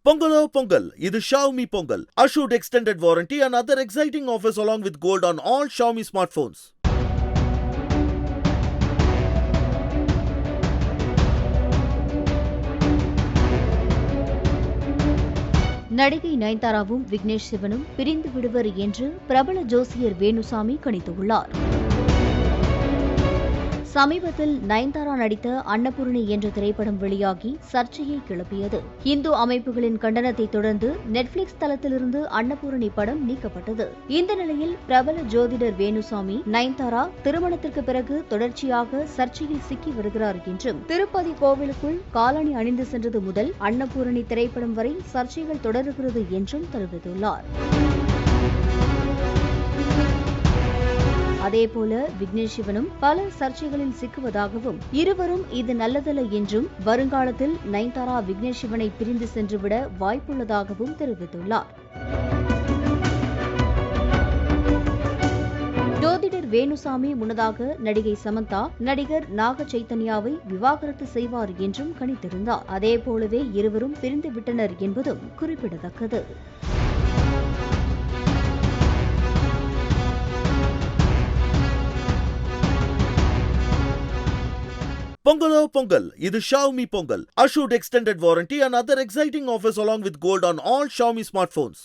Pongalo Pongal, இது Xiaomi Pongal. Assured extended warranty and other exciting offers along with gold on all Xiaomi smartphones. நடிகை நயன்தாராவும் விக்னேஷ் சிவனும் பிரிந்து விடுவர் என்று பிரபல ஜோசியர் வேணுசாமி கணித்துள்ளார். சமீபத்தில் நயன்தாரா நடித்த அன்னபூரணி என்ற திரைப்படம் வெளியாகி சர்ச்சையை கிளப்பியது. இந்து அமைப்புகளின் கண்டனத்தை தொடர்ந்து நெட்ஃபிளிக்ஸ் தளத்திலிருந்து அன்னபூரணி படம் நீக்கப்பட்டது. இந்த நிலையில் பிரபல ஜோதிடர் வேணுசாமி நயன்தாரா திருமணத்திற்கு பிறகு தொடர்ச்சியாக சர்ச்சையில் சிக்கி வருகிறார் என்றும், திருப்பதி கோவிலுக்குள் காலணி அணிந்து சென்றது முதல் அன்னபூரணி திரைப்படம் வரை சர்ச்சைகள் தொடர்கிறது என்றும் தெரிவித்துள்ளார். அதேபோல விக்னேஷ் சிவனும் பல சர்ச்சைகளில் சிக்குவதாகவும், இருவரும் இது நல்லதல்ல என்றும், வருங்காலத்தில் நயன்தாரா விக்னேஷ் சிவனை பிரிந்து சென்றுவிட வாய்ப்புள்ளதாகவும் தெரிவித்துள்ளார். ஜோதிடர் வேணுசாமி முன்னதாக நடிகை சமந்தா நடிகர் நாக சைத்தன்யாவை விவாகரத்து செய்வார் என்றும் கணித்திருந்தார். அதேபோலவே இருவரும் பிரிந்து விட்டனர் என்பதும் குறிப்பிடத்தக்கது. Pongalo Pongal, இது Xiaomi Pongal. Assured extended warranty and other exciting offers along with gold on all Xiaomi smartphones.